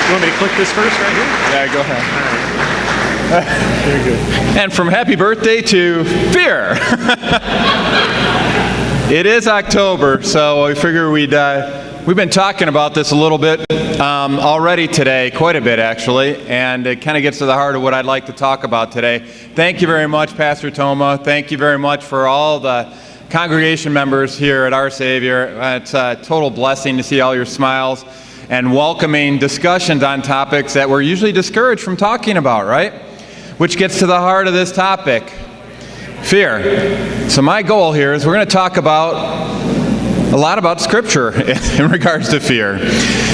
You want me to click this first right here? Yeah, go ahead. Very good. And from happy birthday to fear. It is October, so we figure we've been talking about this a little bit already today, quite a bit actually, and it kind of gets to the heart of what I'd like to talk about today. Thank you very much, Pastor Toma. Thank you very much for all the congregation members here at Our Savior. It's a total blessing to see all your smiles and welcoming discussions on topics that we're usually discouraged from talking about, right? Which gets to the heart of this topic, fear. So my goal here is we're going to talk a lot about Scripture in regards to fear.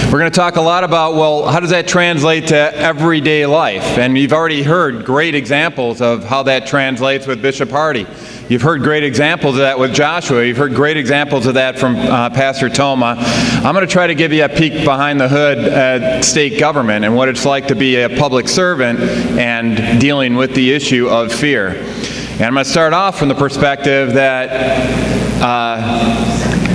We're going to talk a lot about, well, how does that translate to everyday life? And you've already heard great examples of how that translates with Bishop Hardy. You've heard great examples of that with Joshua. You've heard great examples of that from Pastor Toma. I'm going to try to give you a peek behind the hood at state government and what it's like to be a public servant and dealing with the issue of fear. And I'm going to start off from the perspective that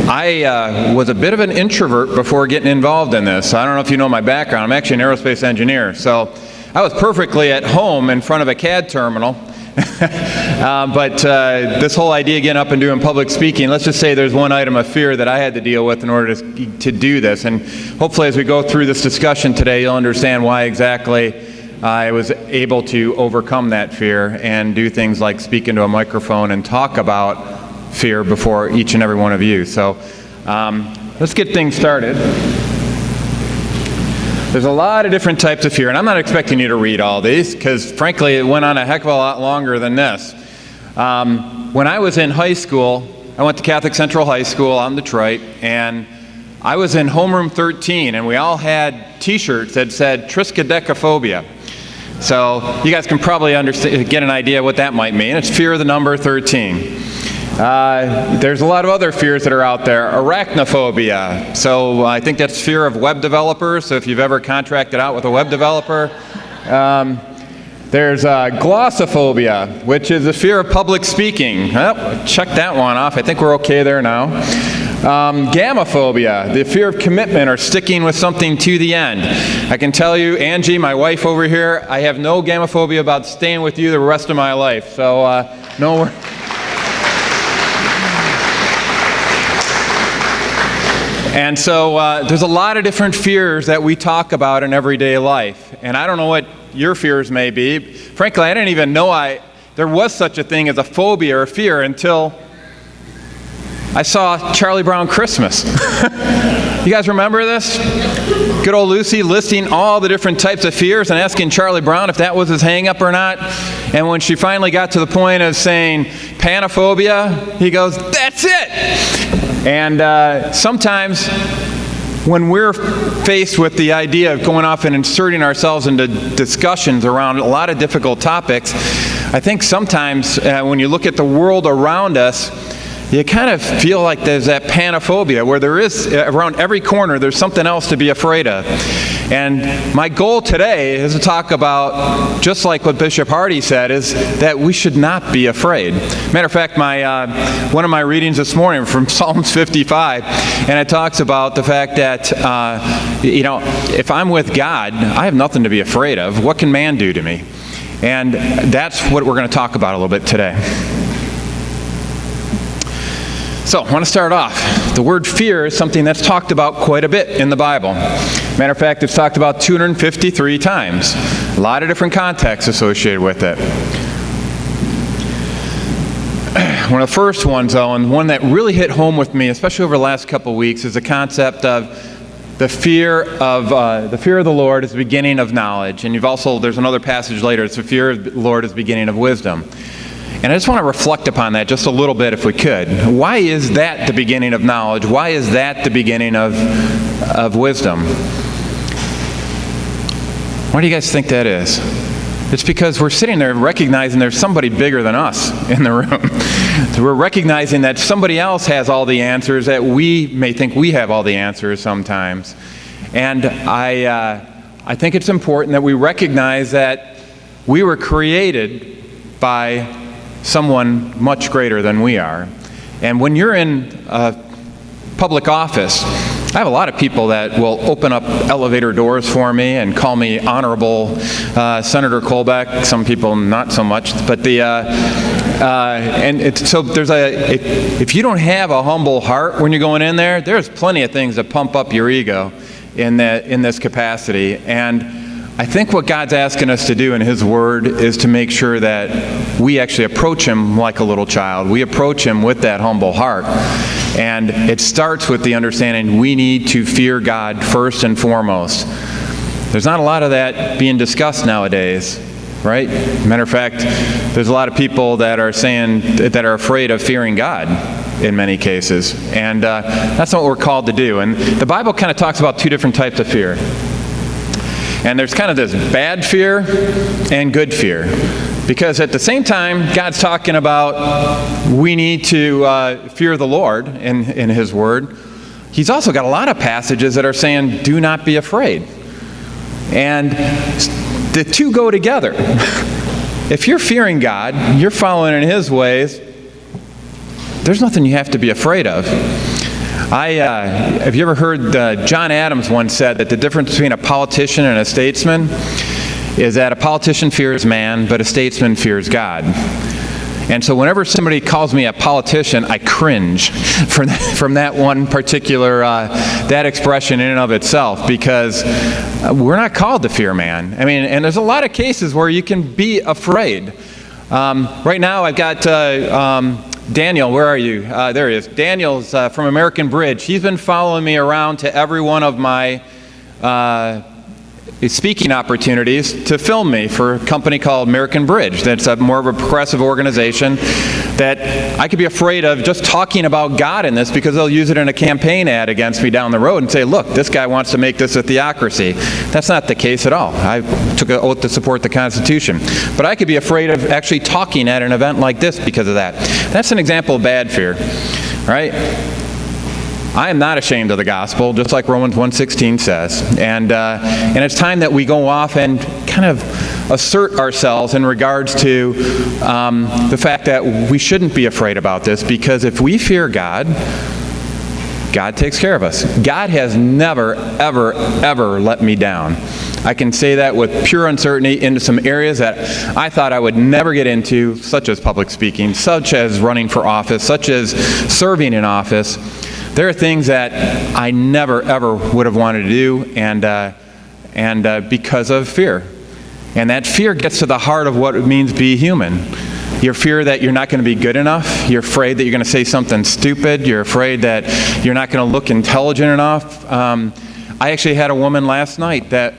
I was a bit of an introvert before getting involved in this. I don't know if you know my background. I'm actually an aerospace engineer. So I was perfectly at home in front of a CAD terminal. But this whole idea of getting up and doing public speaking, let's just say there's one item of fear that I had to deal with in order to do this. And hopefully as we go through this discussion today, you'll understand why exactly I was able to overcome that fear and do things like speak into a microphone and talk about fear before each and every one of you. So let's get things started. There's a lot of different types of fear, and I'm not expecting you to read all these because frankly it went on a heck of a lot longer than this. When I was in high school, I went to Catholic Central High School out in Detroit, and I was in homeroom 13, and we all had t-shirts that said triskaidekaphobia. So you guys can probably get an idea what that might mean. It's fear of the number 13. There's a lot of other fears that are out there. Arachnophobia. So I think that's fear of web developers. So if you've ever contracted out with a web developer. There's glossophobia, which is the fear of public speaking. Oh, check that one off. I think we're okay there now. Gamophobia, the fear of commitment or sticking with something to the end. I can tell you, Angie, my wife over here, I have no gamophobia about staying with you the rest of my life. So no. And so there's a lot of different fears that we talk about in everyday life. And I don't know what your fears may be. Frankly, I didn't even know there was such a thing as a phobia or fear until I saw Charlie Brown Christmas. You guys remember this? Good old Lucy listing all the different types of fears and asking Charlie Brown if that was his hang-up or not. And when she finally got to the point of saying panophobia, he goes, "That's it!" And sometimes when we're faced with the idea of going off and inserting ourselves into discussions around a lot of difficult topics, I think sometimes when you look at the world around us, you kind of feel like there's that panophobia where there is, around every corner, there's something else to be afraid of. And my goal today is to talk about, just like what Bishop Hardy said, is that we should not be afraid. Matter of fact, one of my readings this morning from Psalms 55, and it talks about the fact that, if I'm with God, I have nothing to be afraid of. What can man do to me? And that's what we're going to talk about a little bit today. So, I want to start off. The word fear is something that's talked about quite a bit in the Bible. Matter of fact, it's talked about 253 times. A lot of different contexts associated with it. One of the first ones, though, and one that really hit home with me, especially over the last couple of weeks, is the concept of the fear of the Lord is the beginning of knowledge. And there's another passage later, it's the fear of the Lord is the beginning of wisdom. And I just want to reflect upon that just a little bit if we could. Why is that the beginning of knowledge? Why is that the beginning of wisdom? Why do you guys think that is? It's because we're sitting there recognizing there's somebody bigger than us in the room. So we're recognizing that somebody else has all the answers, that we may think we have all the answers sometimes. And I think it's important that we recognize that we were created by someone much greater than we are. And when you're in public office, I have a lot of people that will open up elevator doors for me and call me Honorable Senator Colbeck. Some people not so much, but so if you don't have a humble heart when you're going in there, there's plenty of things that pump up your ego in this capacity. And I think what God's asking us to do in His Word is to make sure that we actually approach Him like a little child. We approach Him with that humble heart. And it starts with the understanding we need to fear God first and foremost. There's not a lot of that being discussed nowadays, right? Matter of fact, there's a lot of people that are afraid of fearing God in many cases. And that's not what we're called to do. And the Bible kind of talks about two different types of fear. And there's kind of this bad fear and good fear. Because at the same time, God's talking about we need to fear the Lord in His Word. He's also got a lot of passages that are saying, do not be afraid. And the two go together. If you're fearing God, you're following in His ways, there's nothing you have to be afraid of. Have you ever heard John Adams once said that the difference between a politician and a statesman is that a politician fears man, but a statesman fears God. And so whenever somebody calls me a politician, I cringe from that one particular, that expression in and of itself, because we're not called to fear man. I mean, and there's a lot of cases where you can be afraid. Right now I've got Daniel, where are you? There he is. Daniel's from American Bridge. He's been following me around to every one of my speaking opportunities to film me for a company called American Bridge. That's more of a progressive organization that I could be afraid of just talking about God in this, because they'll use it in a campaign ad against me down the road and say, look, this guy wants to make this a theocracy. That's not the case at all. I took an oath to support the Constitution. But I could be afraid of actually talking at an event like this because of that. That's an example of bad fear, right? I am not ashamed of the gospel, just like Romans 1:16 says. And it's time that we go off and kind of assert ourselves in regards to the fact that we shouldn't be afraid about this, because if we fear God, God takes care of us. God has never, ever, ever let me down. I can say that with pure uncertainty into some areas that I thought I would never get into, such as public speaking, such as running for office, such as serving in office. There are things that I never, ever would have wanted to do, and because of fear. And that fear gets to the heart of what it means to be human. Your fear that you're not going to be good enough. You're afraid that you're going to say something stupid. You're afraid that you're not going to look intelligent enough. I actually had a woman last night that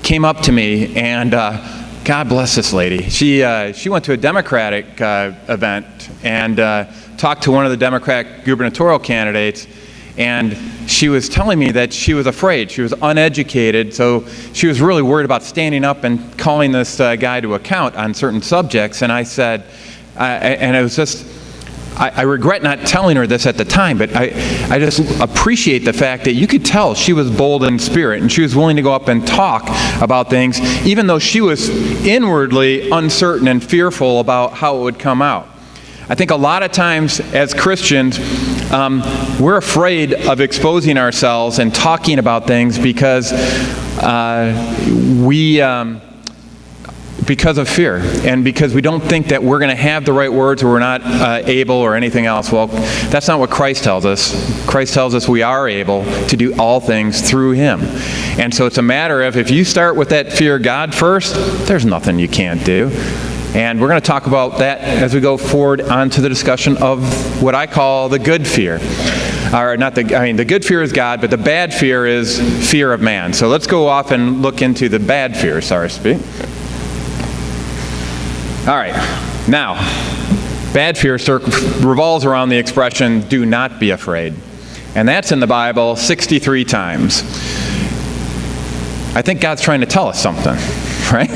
came up to me, and God bless this lady. She went to a Democratic event and talked to one of the Democrat gubernatorial candidates, and she was telling me that she was afraid. She was uneducated, so she was really worried about standing up and calling this guy to account on certain subjects. And I said, and it was just, I regret not telling her this at the time, but I just appreciate the fact that you could tell she was bold in spirit, and she was willing to go up and talk about things, even though she was inwardly uncertain and fearful about how it would come out. I think a lot of times as Christians, we're afraid of exposing ourselves and talking about things because because of fear, and because we don't think that we're going to have the right words, or we're not able, or anything else. Well, that's not what Christ tells us. Christ tells us we are able to do all things through Him. And so it's a matter of, if you start with that fear of God first, there's nothing you can't do. And we're going to talk about that as we go forward onto the discussion of what I call the good fear. The good fear is God, but the bad fear is fear of man. So let's go off and look into the bad fear, so to speak. All right. Now, bad fear revolves around the expression, do not be afraid. And that's in the Bible 63 times. I think God's trying to tell us something, right?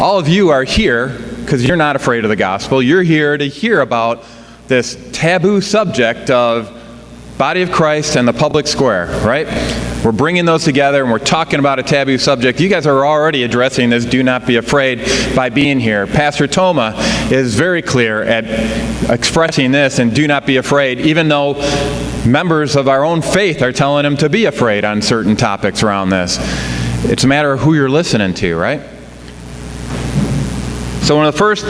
All of you are here because you're not afraid of the gospel. You're here to hear about this taboo subject of body of Christ and the public square, right? We're bringing those together and we're talking about a taboo subject. You guys are already addressing this, do not be afraid, by being here. Pastor Toma is very clear at expressing this and do not be afraid, even though members of our own faith are telling him to be afraid on certain topics around this. It's a matter of who you're listening to, right? So one of the first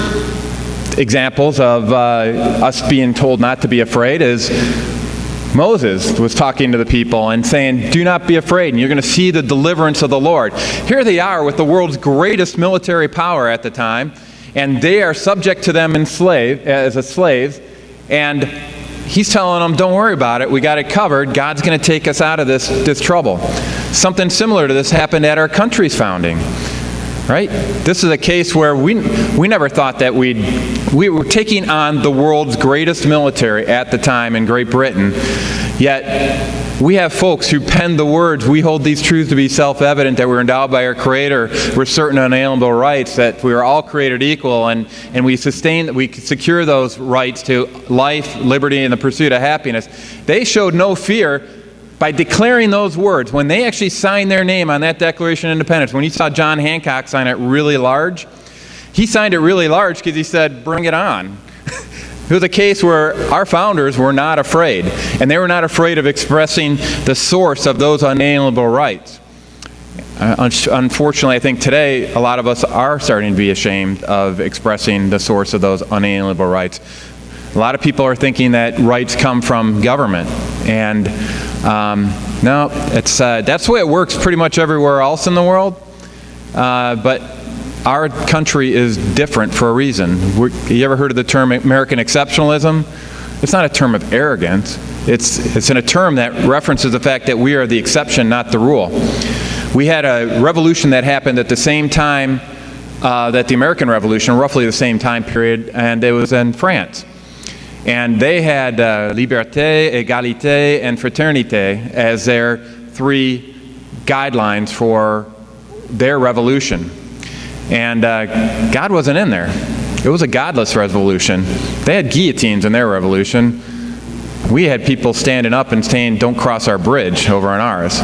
examples of us being told not to be afraid is Moses was talking to the people and saying, do not be afraid, and you're going to see the deliverance of the Lord. Here they are with the world's greatest military power at the time, and they are subject to them as slaves, and he's telling them, don't worry about it, we got it covered, God's going to take us out of this trouble. Something similar to this happened at our country's founding. Right? This is a case where we never thought that we were taking on the world's greatest military at the time in Great Britain, yet we have folks who penned the words, we hold these truths to be self-evident, that we're endowed by our Creator with certain unalienable rights, that we are all created equal, and we secure those rights to life, liberty, and the pursuit of happiness. They showed no fear by declaring those words. When they actually signed their name on that Declaration of Independence, when you saw John Hancock sign it really large, he signed it really large because he said, bring it on. It was a case where our founders were not afraid, and they were not afraid of expressing the source of those unalienable rights. Unfortunately, I think today a lot of us are starting to be ashamed of expressing the source of those unalienable rights. A lot of people are thinking that rights come from government, and no, that's the way it works pretty much everywhere else in the world, but our country is different for a reason. You ever heard of the term American exceptionalism? It's not a term of arrogance. It's a term that references the fact that we are the exception, not the rule. We had a revolution that happened at the same time that the American Revolution, roughly the same time period, and it was in France. And they had liberté, égalité, and fraternité as their three guidelines for their revolution. And God wasn't in there. It was a godless revolution. They had guillotines in their revolution. We had people standing up and saying, don't cross our bridge over on ours.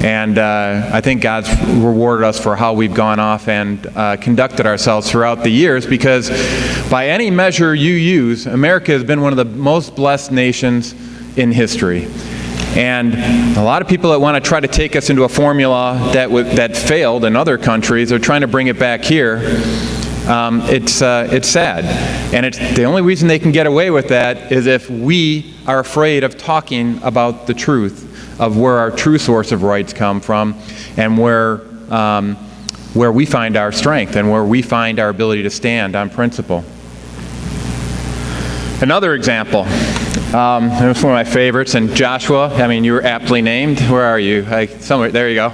And I think God's rewarded us for how we've gone off and conducted ourselves throughout the years, because by any measure you use, America has been one of the most blessed nations in history. And a lot of people that want to try to take us into a formula that failed in other countries are trying to bring it back here. It's sad. And the only reason they can get away with that is if we are afraid of talking about the truth of where our true source of rights come from, and where we find our strength and where we find our ability to stand on principle. Another example, it's one of my favorites, and Joshua, I mean, you were aptly named. Where are you? Somewhere, there you go.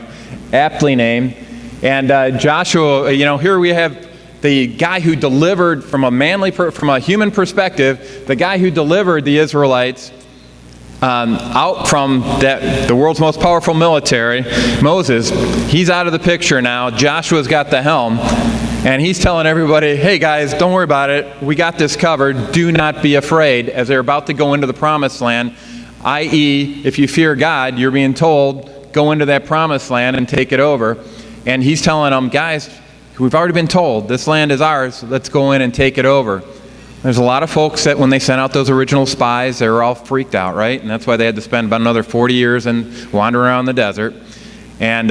Aptly named. And Joshua, here we have the guy who delivered from a human perspective, the guy who delivered the Israelites out from the world's most powerful military, Moses. He's out of the picture now. Joshua's got the helm, and he's telling everybody, hey guys, don't worry about it. We got this covered. Do not be afraid, as they're about to go into the promised land, i.e., if you fear God, you're being told, go into that promised land and take it over. And he's telling them, guys, we've already been told, this land is ours. Let's go in and take it over. There's a lot of folks that when they sent out those original spies, they were all freaked out, right? And that's why they had to spend about another 40 years and wander around the desert. And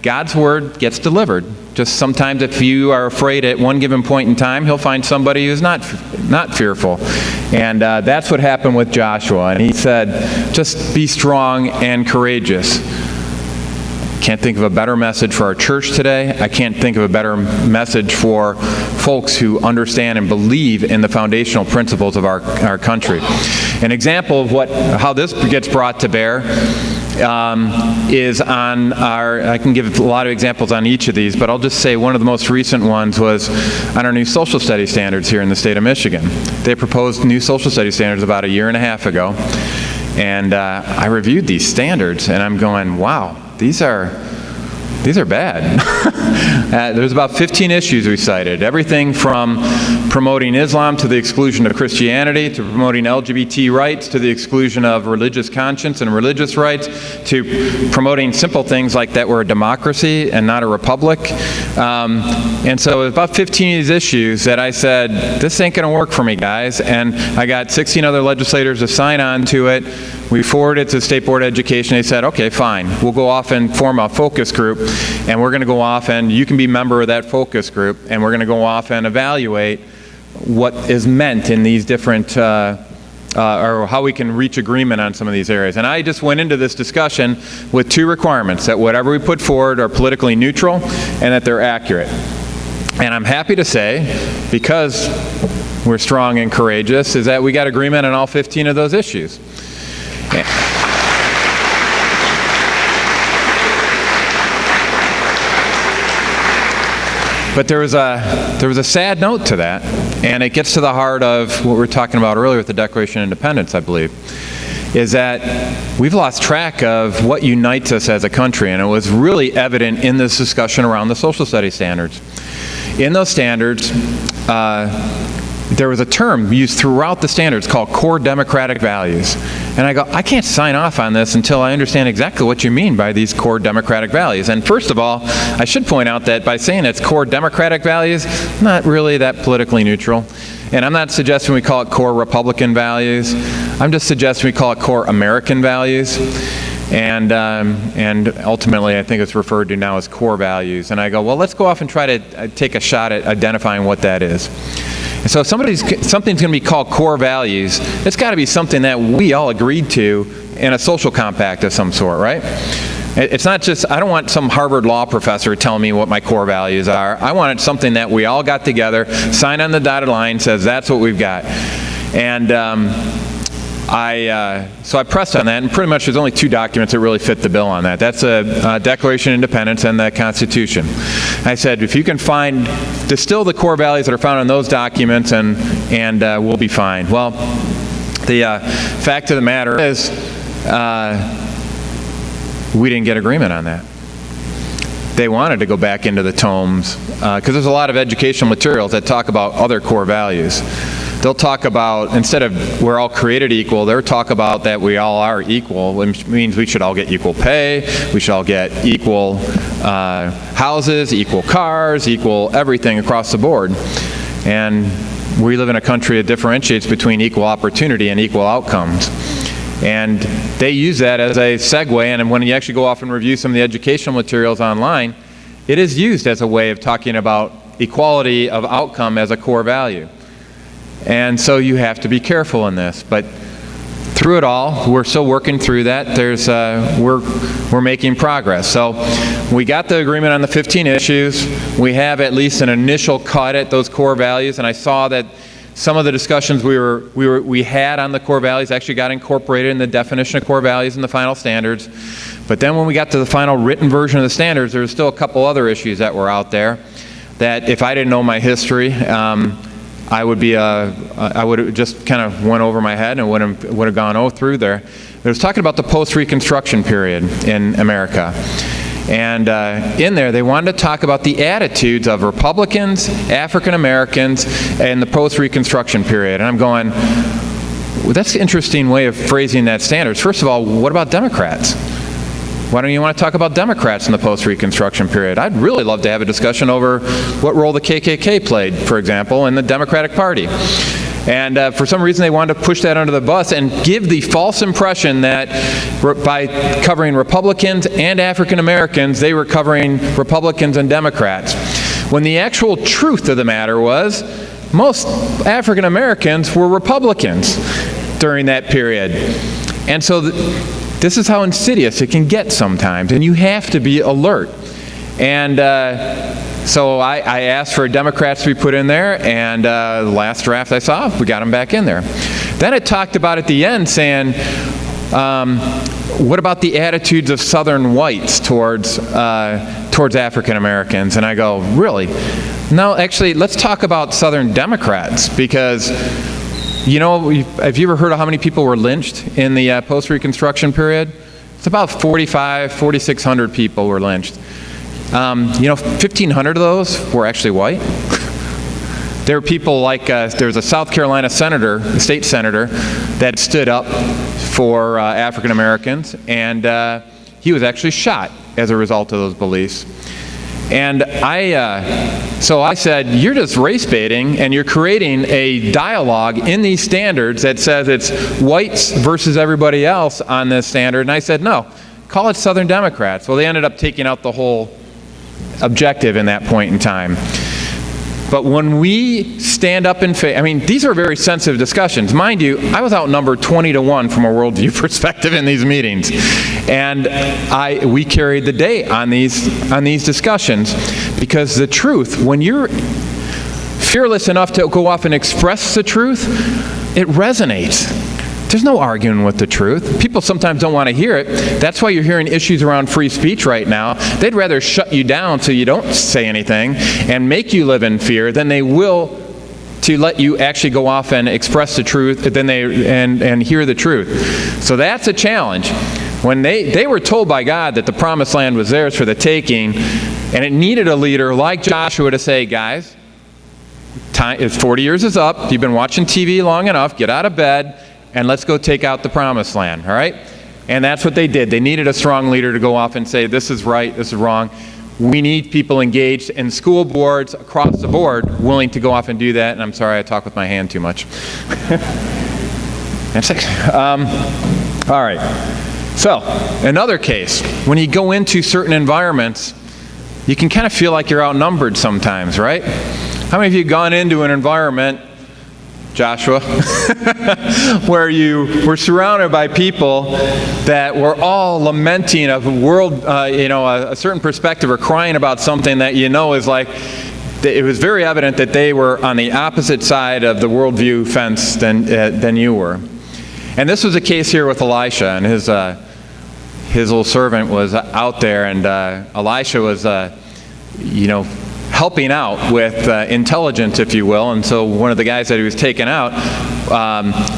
God's word gets delivered. Just sometimes if you are afraid at one given point in time, he'll find somebody who's not fearful. And that's what happened with Joshua. And he said, just be strong and courageous. Can't think of a better message for our church today. I can't think of a better message for folks who understand and believe in the foundational principles of our country. An example of how this gets brought to bear is on I can give a lot of examples on each of these, but I'll just say one of the most recent ones was on our new social studies standards here in the state of Michigan. They proposed new social studies standards about a year and a half ago, and I reviewed these standards, and I'm going, wow, these are these are bad. There's about 15 issues we cited. Everything from promoting Islam to the exclusion of Christianity, to promoting LGBT rights to the exclusion of religious conscience and religious rights, to promoting simple things like that we're a democracy and not a republic. And so about 15 of these issues that I said, this ain't going to work for me, guys. And I got 16 other legislators to sign on to it. We forwarded it to the State Board of Education. They said, okay, fine. We'll go off and form a focus group, and we're going to go off and you can be a member of that focus group, and we're going to go off and evaluate what is meant in these different, or how we can reach agreement on some of these areas. And I just went into this discussion with two requirements, that whatever we put forward are politically neutral and that they're accurate. And I'm happy to say, because we're strong and courageous, is that we got agreement on all 15 of those issues. But there was a sad note to that, and it gets to the heart of what we were talking about earlier with the Declaration of Independence, I believe, is that we've lost track of what unites us as a country, and it was really evident in this discussion around the social studies standards. In those standards, there was a term used throughout the standards called core democratic values. And I go, I can't sign off on this until I understand exactly what you mean by these core democratic values. And first of all, I should point out that by saying it's core democratic values, not really that politically neutral. And I'm not suggesting we call it core Republican values. I'm just suggesting we call it core American values. And ultimately, I think it's referred to now as core values. And I go, well, let's go off and try to take a shot at identifying what that is. And so if something's going to be called core values, it's got to be something that we all agreed to in a social compact of some sort, right? It's not just, I don't want some Harvard law professor telling me what my core values are. I want something that we all got together, signed on the dotted line, says that's what we've got. And so I pressed on that, and pretty much there's only two documents that really fit the bill on that. That's a Declaration of Independence and the Constitution. I said, if you can distill the core values that are found in those documents, and we'll be fine. Well, the fact of the matter is, we didn't get agreement on that. They wanted to go back into the tomes, because there's a lot of educational materials that talk about other core values. They'll talk about, instead of we're all created equal, they'll talk about that we all are equal, which means we should all get equal pay, we should all get equal houses, equal cars, equal everything across the board. And we live in a country that differentiates between equal opportunity and equal outcomes. And they use that as a segue, and when you actually go off and review some of the educational materials online, it is used as a way of talking about equality of outcome as a core value. And so you have to be careful in this. But through it all, we're still working through that. We're making progress. So we got the agreement on the 15 issues. We have at least an initial cut at those core values, and I saw that some of the discussions we had on the core values actually got incorporated in the definition of core values in the final standards. But then when we got to the final written version of the standards, there were still a couple other issues that were out there that if I didn't know my history, I would have just kind of went over my head and would have gone through there. It was talking about the post-Reconstruction period in America. And in there, they wanted to talk about the attitudes of Republicans, African Americans, and the post-Reconstruction period. And I'm going, well, that's an interesting way of phrasing that standards. First of all, what about Democrats? Why don't you want to talk about Democrats in the post-Reconstruction period? I'd really love to have a discussion over what role the KKK played, for example, in the Democratic Party. And for some reason they wanted to push that under the bus and give the false impression that by covering Republicans and African Americans, they were covering Republicans and Democrats. When the actual truth of the matter was, most African Americans were Republicans during that period. And so this is how insidious it can get sometimes, and you have to be alert. And so I asked for Democrats to be put in there, and the last draft I saw, we got them back in there. Then it talked about at the end saying, what about the attitudes of Southern whites towards African Americans? And I go, really? No, actually, let's talk about Southern Democrats, because you know, have you ever heard of how many people were lynched in the post-Reconstruction period? It's about 4,600 people were lynched. 1,500 of those were actually white. There were people like, there was a South Carolina senator, a state senator, that stood up for African Americans, and he was actually shot as a result of those beliefs. And so I said, you're just race baiting, and you're creating a dialogue in these standards that says it's whites versus everybody else on this standard. And I said, no, call it Southern Democrats. Well, they ended up taking out the whole objective in that point in time. But when we stand up in faith, I mean, these are very sensitive discussions. Mind you, I was outnumbered 20-1 from a worldview perspective in these meetings. And we carried the day on these discussions, because the truth, when you're fearless enough to go off and express the truth, it resonates. There's no arguing with the truth. People sometimes don't want to hear it. That's why you're hearing issues around free speech right now. They'd rather shut you down so you don't say anything and make you live in fear than they will to let you actually go off and express the truth and hear the truth. So that's a challenge. When they were told by God that the promised land was theirs for the taking, and it needed a leader like Joshua to say, guys, 40 years is up. You've been watching TV long enough. Get out of bed. And let's go take out the promised land, all right? And that's what they did. They needed a strong leader to go off and say, this is right, this is wrong. We need people engaged in school boards across the board willing to go off and do that. And I'm sorry, I talk with my hand too much. All right. So, another case. When you go into certain environments, you can kind of feel like you're outnumbered sometimes, right? How many of you have gone into an environment, Joshua, where you were surrounded by people that were all lamenting a world, a certain perspective, or crying about something that is like, it was very evident that they were on the opposite side of the worldview fence than you were. And this was the case here with Elisha, and his little servant was out there, and Elisha was, helping out with intelligence, if you will. And so one of the guys that he was taking out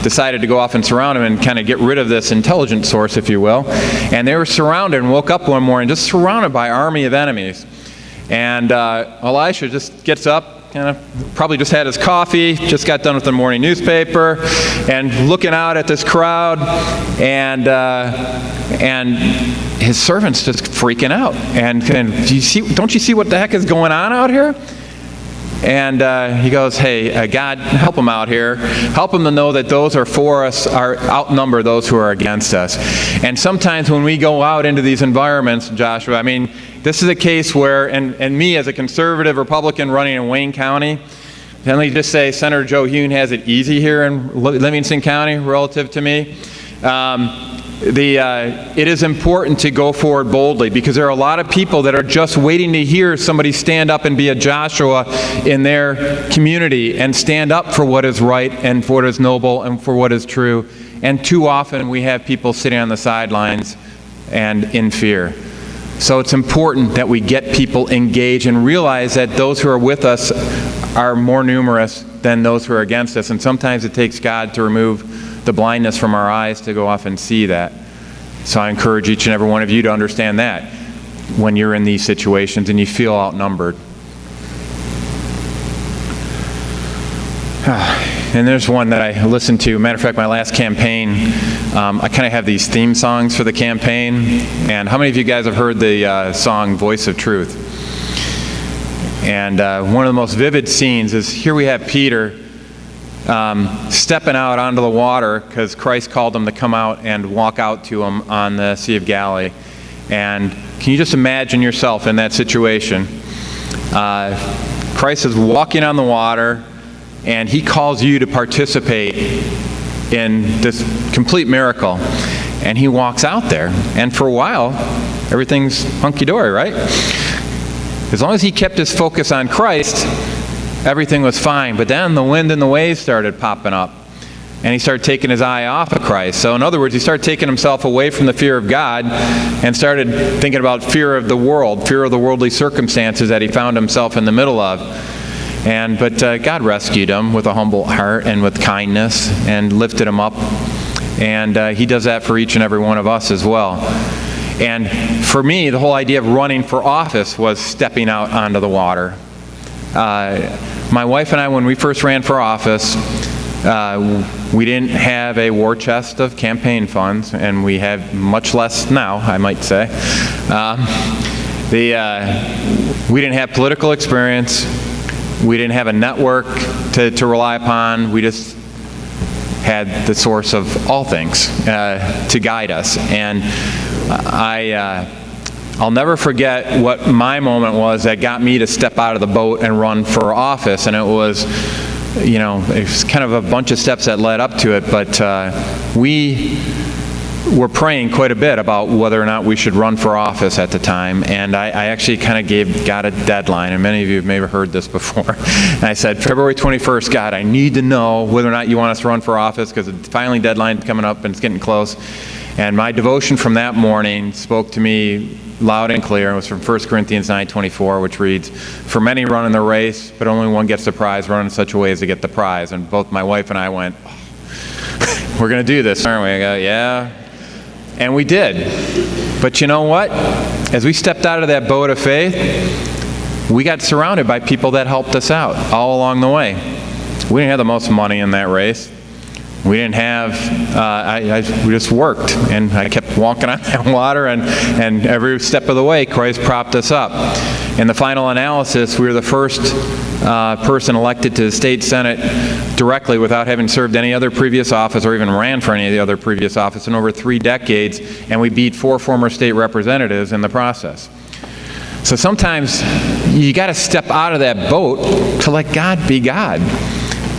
decided to go off and surround him and kind of get rid of this intelligence source, if you will. And they were surrounded and woke up one morning just surrounded by an army of enemies. And Elisha just gets up, kind of probably just had his coffee, just got done with the morning newspaper, and looking out at this crowd, and his servant's just freaking out. And don't you see what the heck is going on out here? And he goes, hey, God, help them out here. Help them to know that those who are for us outnumber those who are against us. And sometimes when we go out into these environments, Joshua, I mean, this is a case where, and me as a conservative Republican running in Wayne County, let me just say Senator Joe Hune has it easy here in Livingston County relative to me. It is important to go forward boldly, because there are a lot of people that are just waiting to hear somebody stand up and be a Joshua in their community and stand up for what is right and for what is noble and for what is true. And too often we have people sitting on the sidelines and in fear. So it's important that we get people engaged and realize that those who are with us are more numerous than those who are against us. And sometimes it takes God to remove the blindness from our eyes to go off and see that. So I encourage each and every one of you to understand that when you're in these situations and you feel outnumbered. And there's one that I listened to. Matter of fact, my last campaign, I kind of have these theme songs for the campaign. And how many of you guys have heard the song Voice of Truth? And one of the most vivid scenes is here we have Peter stepping out onto the water because Christ called him to come out and walk out to him on the Sea of Galilee. And can you just imagine yourself in that situation? Christ is walking on the water, and he calls you to participate in this complete miracle. And he walks out there, and for a while, everything's hunky-dory, right? As long as he kept his focus on Christ, everything was fine. But then the wind and the waves started popping up, and he started taking his eye off of Christ. So in other words, he started taking himself away from the fear of God and started thinking about fear of the world, fear of the worldly circumstances that he found himself in the middle of. But God rescued him with a humble heart and with kindness and lifted him up. And he does that for each and every one of us as well. And for me, the whole idea of running for office was stepping out onto the water. My wife and I, when we first ran for office, we didn't have a war chest of campaign funds, and we have much less now, I might say. We didn't have political experience. We didn't have a network to rely upon. We just had the source of all things to guide us. And I'll never forget what my moment was that got me to step out of the boat and run for office. And it was, it was kind of a bunch of steps that led up to it, but we were praying quite a bit about whether or not we should run for office at the time. And I actually kind of got a deadline, and many of you have maybe heard this before. And I said, February 21st, God, I need to know whether or not you want us to run for office, because the filing deadline is coming up and it's getting close. And my devotion from that morning spoke to me loud and clear. It was from 1 Corinthians 9:24, which reads, "For many run in the race, but only one gets the prize. Run in such a way as to get the prize." And both my wife and I went, we're going to do this, aren't we? I go, yeah. And we did. But you know what? As we stepped out of that boat of faith, we got surrounded by people that helped us out all along the way. We didn't have the most money in that race. We didn't have, we just worked, and I kept walking on that water, and every step of the way, Christ propped us up. In the final analysis, we were the first person elected to the state senate directly without having served any other previous office or even ran for any of the other previous office in over 3 decades, and we beat 4 former state representatives in the process. So sometimes you got to step out of that boat to let God be God.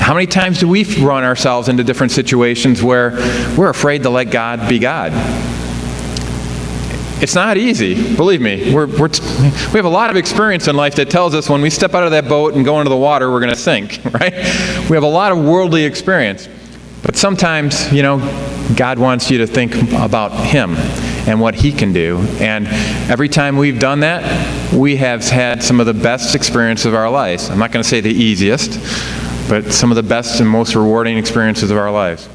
How many times do we run ourselves into different situations where we're afraid to let God be God? It's not easy, believe me. We have a lot of experience in life that tells us when we step out of that boat and go into the water, we're going to sink, right? We have a lot of worldly experience. But sometimes, God wants you to think about Him and what He can do. And every time we've done that, we have had some of the best experiences of our lives. I'm not going to say the easiest, but some of the best and most rewarding experiences of our lives.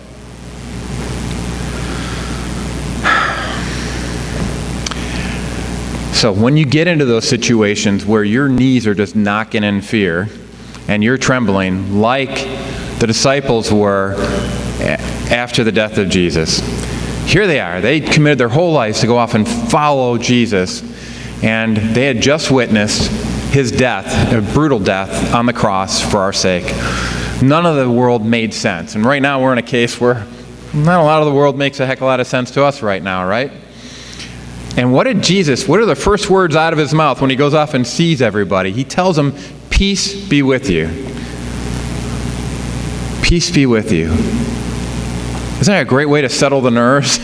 So when you get into those situations where your knees are just knocking in fear and you're trembling like the disciples were after the death of Jesus, here they are. They committed their whole lives to go off and follow Jesus, and they had just witnessed His death, a brutal death on the cross for our sake. None of the world made sense. And right now we're in a case where not a lot of the world makes a heck of a lot of sense to us right now, right? And what are the first words out of His mouth when He goes off and sees everybody? He tells them, "Peace be with you." Peace be with you. Isn't that a great way to settle the nerves?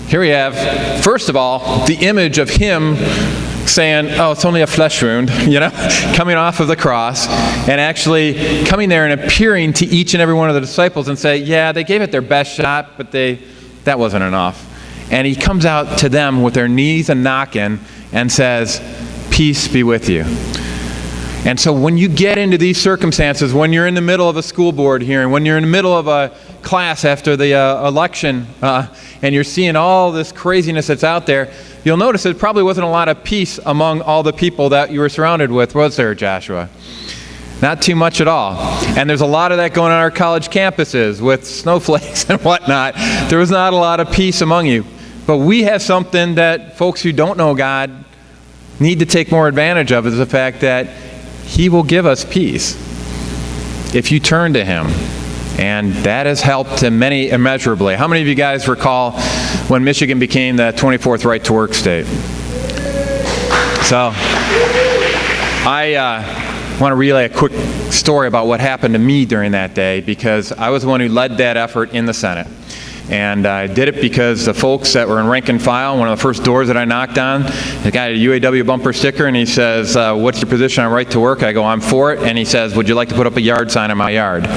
Here we have, first of all, the image of Him saying, "Oh, it's only a flesh wound," coming off of the cross, and actually coming there and appearing to each and every one of the disciples and say, yeah, they gave it their best shot, but that wasn't enough. And He comes out to them with their knees a knocking and says, "Peace be with you." And so when you get into these circumstances, when you're in the middle of a school board hearing, when you're in the middle of a class after the election, and you're seeing all this craziness that's out there, you'll notice there probably wasn't a lot of peace among all the people that you were surrounded with, was there, Joshua? Not too much at all. And there's a lot of that going on our college campuses with snowflakes and whatnot. There was not a lot of peace among you. But we have something that folks who don't know God need to take more advantage of, is the fact that He will give us peace if you turn to Him. And that has helped to many immeasurably. How many of you guys recall when Michigan became the 24th right to work state? So I want to relay a quick story about what happened to me during that day, because I was the one who led that effort in the Senate. And I did it because the folks that were in rank and file, one of the first doors that I knocked on, the guy had a UAW bumper sticker, and he says, "What's your position on right to work?" I go, "I'm for it." And he says, "Would you like to put up a yard sign in my yard?"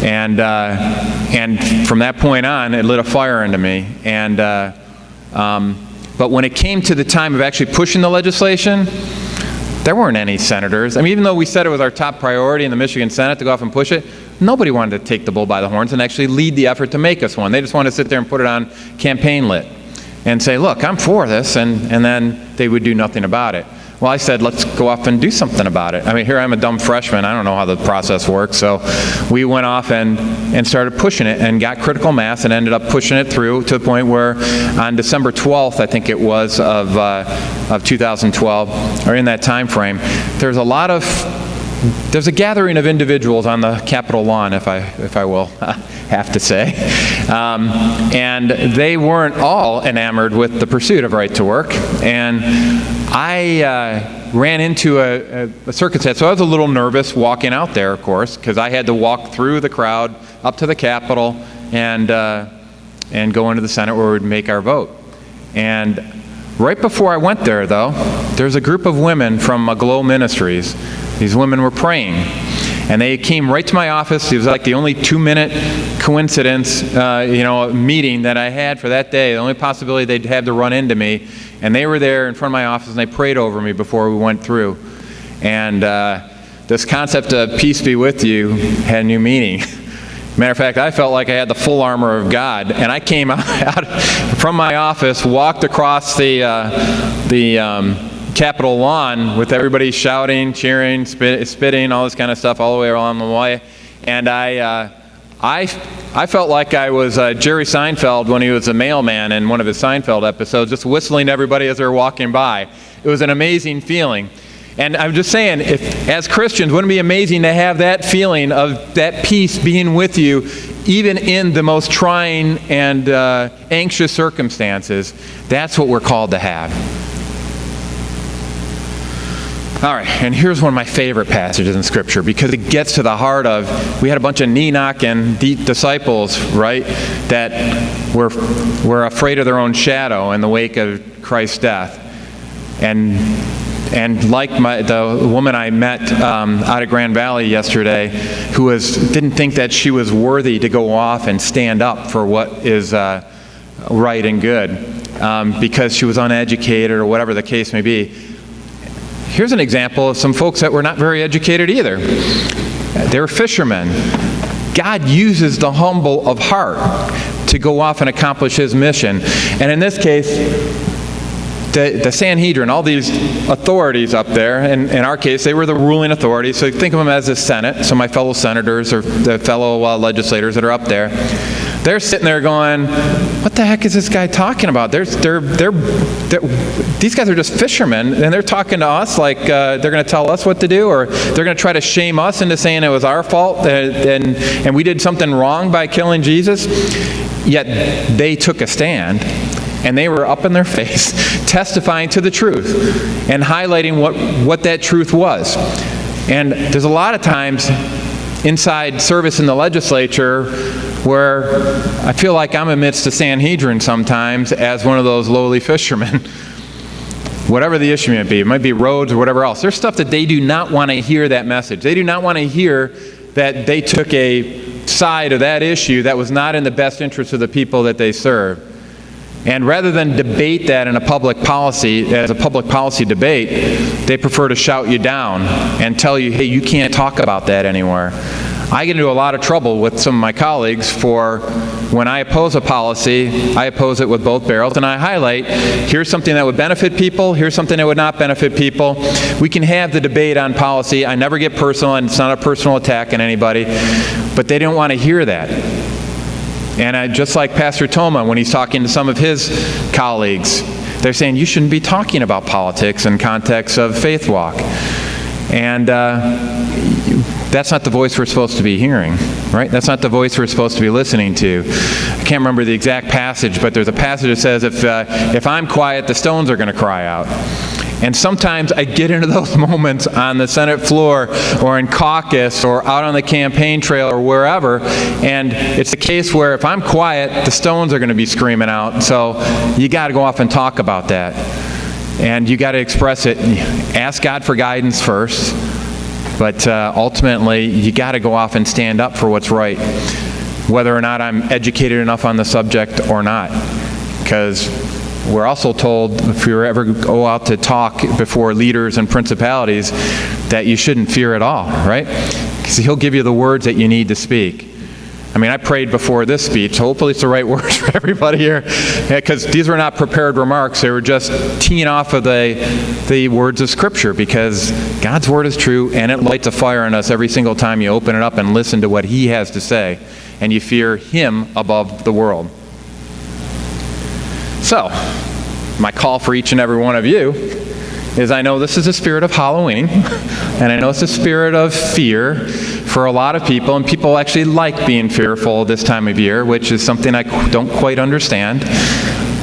And from that point on, it lit a fire into me. But when it came to the time of actually pushing the legislation, there weren't any senators. I mean, even though we said it was our top priority in the Michigan Senate to go off and push it, nobody wanted to take the bull by the horns and actually lead the effort to make us one. They just wanted to sit there and put it on campaign lit. and say, look, I'm for this, and then they would do nothing about it. Well, I said, let's go off and do something about it. I mean, here I'm a dumb freshman. I don't know how the process works. So we went off and started pushing it and got critical mass and ended up pushing it through to the point where on December 12th, I think it was, of 2012, or in that time frame, there's a gathering of individuals on the Capitol lawn, if I will have to say. And they weren't all enamored with the pursuit of right to work. And I ran into a circumstance. So I was a little nervous walking out there, of course, because I had to walk through the crowd up to the Capitol and go into the Senate where we'd make our vote. And right before I went there, though, there's a group of women from Aglow Ministries. These women were praying. And they came right to my office. It was like the only 2-minute coincidence, meeting that I had for that day. The only possibility they'd have to run into me. And they were there in front of my office, and they prayed over me before we went through. And this concept of peace be with you had a new meaning. Matter of fact, I felt like I had the full armor of God. And I came out from my office, walked across the Capitol lawn with everybody shouting, cheering, spitting, all this kind of stuff all the way along the way. And I felt like I was Jerry Seinfeld when he was a mailman in one of his Seinfeld episodes, just whistling to everybody as they were walking by. It was an amazing feeling. And I'm just saying, if as Christians, wouldn't it be amazing to have that feeling of that peace being with you, even in the most trying and anxious circumstances? That's what we're called to have. All right, and here's one of my favorite passages in Scripture, because it gets to the heart of, we had a bunch of knee-knocking disciples, right, that were afraid of their own shadow in the wake of Christ's death. And like the woman I met out of Grand Valley yesterday, who didn't think that she was worthy to go off and stand up for what is right and good, because she was uneducated or whatever the case may be. Here's an example of some folks that were not very educated either. They were fishermen. God uses the humble of heart to go off and accomplish His mission. And in this case, the Sanhedrin, all these authorities up there, and in our case, they were the ruling authorities, so think of them as the Senate, so my fellow senators or the fellow legislators that are up there. They're sitting there going, what the heck is this guy talking about? These guys are just fishermen, and they're talking to us like they're going to tell us what to do, or they're going to try to shame us into saying it was our fault and we did something wrong by killing Jesus. Yet they took a stand, and they were up in their face testifying to the truth and highlighting what that truth was. And there's a lot of times inside service in the legislature where I feel like I'm amidst the Sanhedrin sometimes as one of those lowly fishermen. Whatever the issue might be, it might be roads or whatever else. There's stuff that they do not want to hear that message. They do not want to hear that they took a side of that issue that was not in the best interest of the people that they serve. And rather than debate that in a public policy, as a public policy debate, they prefer to shout you down and tell you, hey, you can't talk about that anywhere. I get into a lot of trouble with some of my colleagues for when I oppose a policy, I oppose it with both barrels, and I highlight, here's something that would benefit people, here's something that would not benefit people. We can have the debate on policy. I never get personal, and it's not a personal attack on anybody, but they don't want to hear that. And just like Pastor Toma, when he's talking to some of his colleagues, they're saying, you shouldn't be talking about politics in context of faith walk. And that's not the voice we're supposed to be hearing, right? That's not the voice we're supposed to be listening to. I can't remember the exact passage, but there's a passage that says, if I'm quiet, the stones are going to cry out. And sometimes I get into those moments on the Senate floor or in caucus or out on the campaign trail or wherever, and it's the case where if I'm quiet, the stones are going to be screaming out. So you got to go off and talk about that. And you got to express it. Ask God for guidance first, but ultimately you got to go off and stand up for what's right, whether or not I'm educated enough on the subject or not. Because we're also told, if you ever go out to talk before leaders and principalities, that you shouldn't fear at all, right? Because He'll give you the words that you need to speak. I mean, I prayed before this speech. Hopefully it's the right words for everybody here, because these were not prepared remarks. They were just teeing off of the words of Scripture, because God's Word is true, and it lights a fire in us every single time you open it up and listen to what He has to say, and you fear Him above the world. So, my call for each and every one of you is, I know this is the spirit of Halloween, and I know it's the spirit of fear for a lot of people, and people actually like being fearful this time of year, which is something I don't quite understand.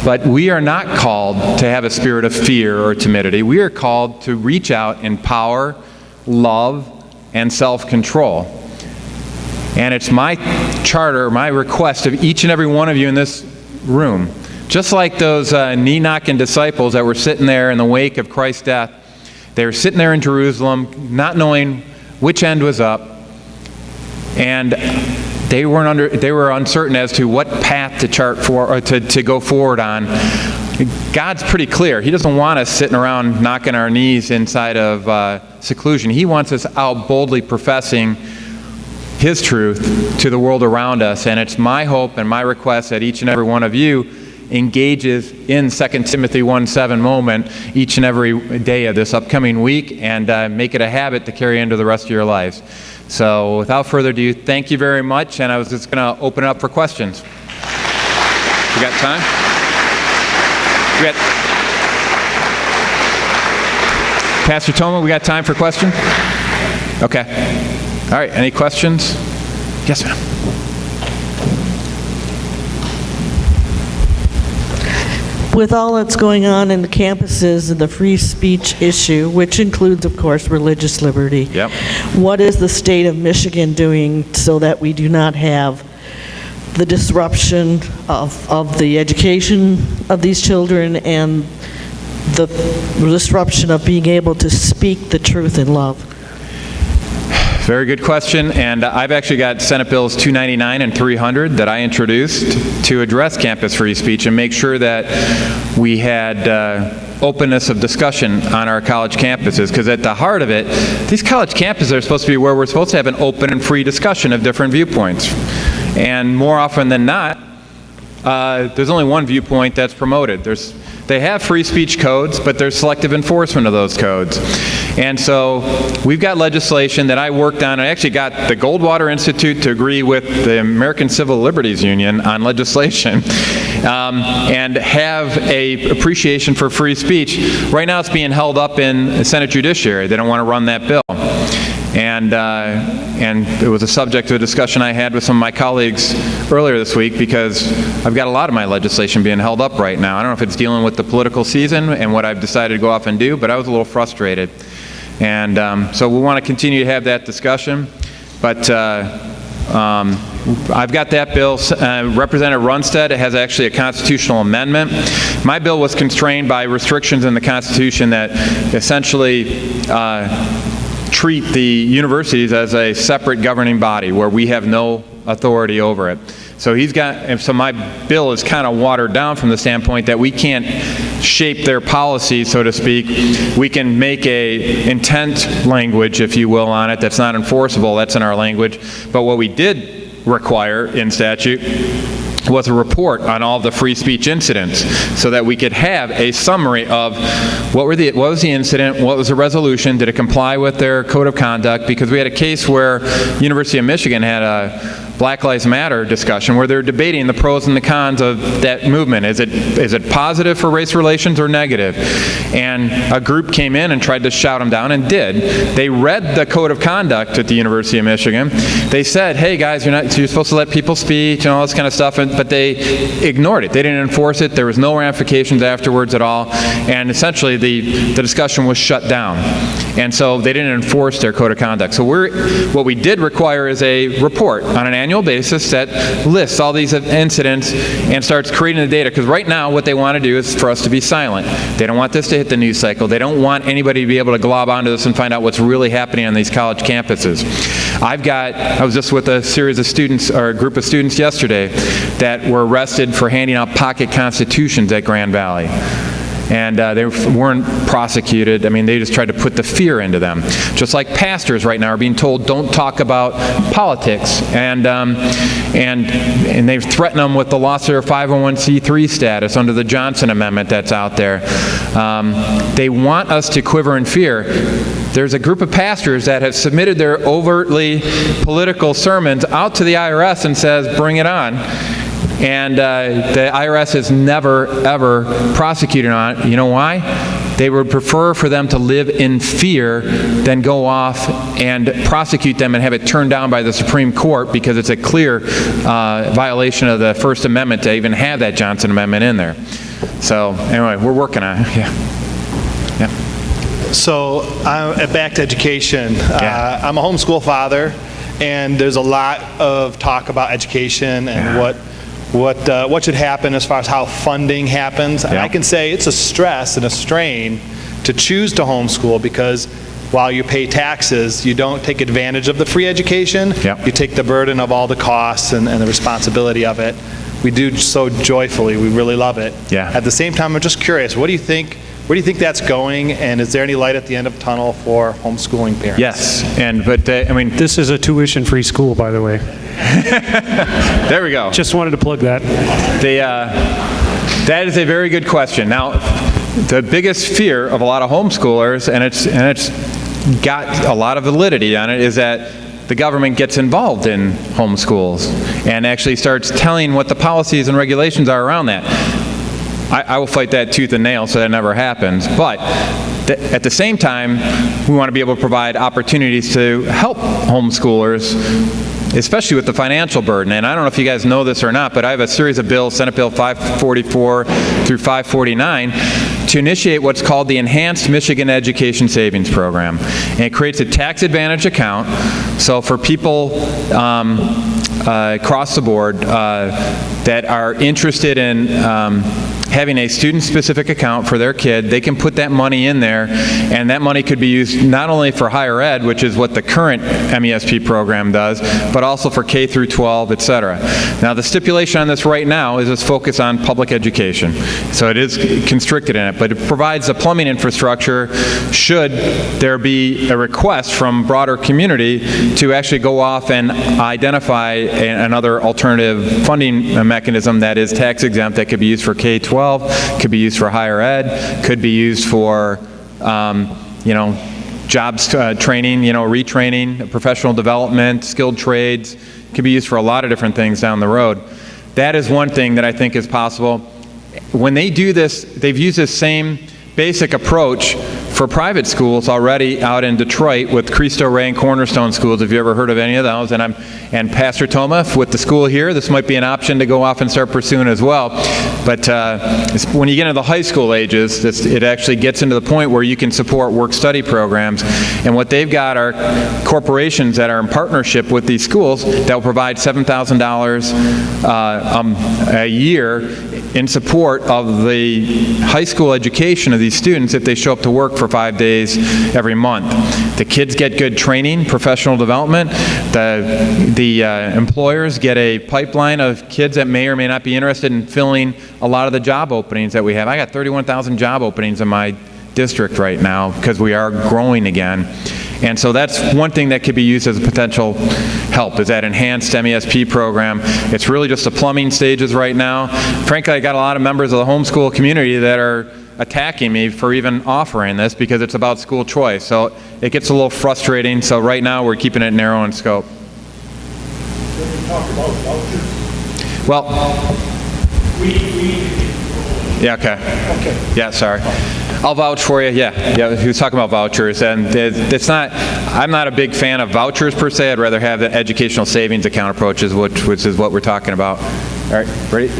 But we are not called to have a spirit of fear or timidity. We are called to reach out in power, love, and self-control. And it's my charter, my request of each and every one of you in this room, just like those knee-knocking disciples that were sitting there in the wake of Christ's death. They were sitting there in Jerusalem, not knowing which end was up, and they were uncertain as to what path to chart for, or to go forward on. God's pretty clear. He doesn't want us sitting around knocking our knees inside of seclusion. He wants us out boldly professing His truth to the world around us. And it's my hope and my request that each and every one of you engages in 2 Timothy 1:7 moment each and every day of this upcoming week, and make it a habit to carry into the rest of your lives. So without further ado, thank you very much, and I was just going to open it up for questions. We got time? Pastor Toma, we got time for questions? Okay. All right, any questions? Yes, ma'am. With all that's going on in the campuses and the free speech issue, which includes, of course, religious liberty, Yep. what is the state of Michigan doing so that we do not have the disruption of the education of these children and the disruption of being able to speak the truth in love? Very good question, and I've actually got Senate Bills 299 and 300 that I introduced to address campus free speech and make sure that we had openness of discussion on our college campuses, because at the heart of it, these college campuses are supposed to be where we're supposed to have an open and free discussion of different viewpoints. And more often than not, there's only one viewpoint that's promoted. They have free speech codes, but there's selective enforcement of those codes. And so we've got legislation that I worked on. I actually got the Goldwater Institute to agree with the American Civil Liberties Union on legislation and have a appreciation for free speech. Right now it's being held up in the Senate Judiciary. They don't want to run that bill. And it was a subject of a discussion I had with some of my colleagues earlier this week, because I've got a lot of my legislation being held up right now. I don't know if it's dealing with the political season and what I've decided to go off and do, but I was a little frustrated. And so we want to continue to have that discussion. But I've got that bill. Representative Runstead has actually a constitutional amendment. My bill was constrained by restrictions in the Constitution that essentially treat the universities as a separate governing body where we have no authority over it. So my bill is kind of watered down from the standpoint that we can't shape their policy, so to speak. We can make a intent language, if you will, on it that's not enforceable. That's in our language. But what we did require in statute was a report on all the free speech incidents, so that we could have a summary of what was the incident, what was the resolution, did it comply with their code of conduct, because we had a case where University of Michigan had a Black Lives Matter discussion where they're debating the pros and the cons of that movement. Is it positive for race relations or negative? And a group came in and tried to shout them down, and did. They read the code of conduct at the University of Michigan. They said, hey guys, you're supposed to let people speak and all this kind of stuff, but they ignored it. They didn't enforce it. There was no ramifications afterwards at all. And essentially the discussion was shut down. And so they didn't enforce their code of conduct. So what we did require is a report on an annual basis that lists all these incidents and starts creating the data. Because right now what they want to do is for us to be silent. They don't want this to hit the news cycle. They don't want anybody to be able to glob onto this and find out what's really happening on these college campuses. I was just with a series of students, or a group of students yesterday, that were arrested for handing out pocket constitutions at Grand Valley. and they weren't prosecuted. I mean, they just tried to put the fear into them. Just like pastors right now are being told, don't talk about politics, and they've threatened them with the loss of their 501c3 status under the Johnson Amendment that's out there. They want us to quiver in fear. There's a group of pastors that have submitted their overtly political sermons out to the IRS and says, bring it on. And the IRS has never, ever prosecuted on it. You know why? They would prefer for them to live in fear than go off and prosecute them and have it turned down by the Supreme Court, because it's a clear violation of the First Amendment to even have that Johnson Amendment in there. So anyway, we're working on it. Yeah. So back to education. I'm a homeschool father, and there's a lot of talk about education and what should happen as far as how funding happens. And I can say it's a stress and a strain to choose to homeschool, because while you pay taxes, you don't take advantage of the free education. You take the burden of all the costs and the responsibility of it. We do so joyfully. We really love it. At the same time, I'm just curious, what do you think? Where do you think that's going, and is there any light at the end of the tunnel for homeschooling parents? Yes, but I mean, this is a tuition-free school, by the way. There we go. Just wanted to plug that. That is a very good question. Now, the biggest fear of a lot of homeschoolers, and it's got a lot of validity on it, is that the government gets involved in homeschools and actually starts telling what the policies and regulations are around that. I will fight that tooth and nail so that never happens. But at the same time, we want to be able to provide opportunities to help homeschoolers, especially with the financial burden. And I don't know if you guys know this or not, but I have a series of bills, Senate Bill 544 through 549, to initiate what's called the Enhanced Michigan Education Savings Program. And it creates a tax advantage account. So for people across the board that are interested in having a student-specific account for their kid, they can put that money in there, and that money could be used not only for higher ed, which is what the current MESP program does, but also for K through 12, et cetera. Now, the stipulation on this right now is its focus on public education. So it is constricted in it, but it provides the plumbing infrastructure should there be a request from broader community to actually go off and identify another alternative funding mechanism that is tax exempt, that could be used for K-12, could be used for higher ed, could be used for jobs training, retraining, professional development, skilled trades. Could be used for a lot of different things down the road. That is one thing that I think is possible. When they do this, they've used this same basic approach for private schools already out in Detroit with Cristo Rey and Cornerstone schools. Have you ever heard of any of those? And Pastor Toma, with the school here, this might be an option to go off and start pursuing as well. But when you get into the high school ages, it actually gets into the point where you can support work-study programs. And what they've got are corporations that are in partnership with these schools that will provide $7,000 a year in support of the high school education of these students if they show up to work for 5 days every month. The kids get good training, professional development. The employers get a pipeline of kids that may or may not be interested in filling a lot of the job openings that we have. I got 31,000 job openings in my district right now because we are growing again. And so that's one thing that could be used as a potential help, is that enhanced MESP program. It's really just the plumbing stages right now. Frankly, I got a lot of members of the homeschool community that are attacking me for even offering this because it's about school choice. So it gets a little frustrating. So right now we're keeping it narrow in scope. Well, yeah, okay. Yeah, sorry. I'll vouch for you. Yeah. He was talking about vouchers, and it's not. I'm not a big fan of vouchers per se. I'd rather have the educational savings account approaches, which is what we're talking about. All right, ready?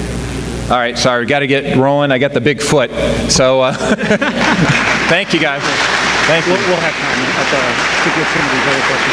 All right. Sorry, we got to get rolling. I got the big foot. So, thank you guys. Thank you. We'll have time to get some of these other questions.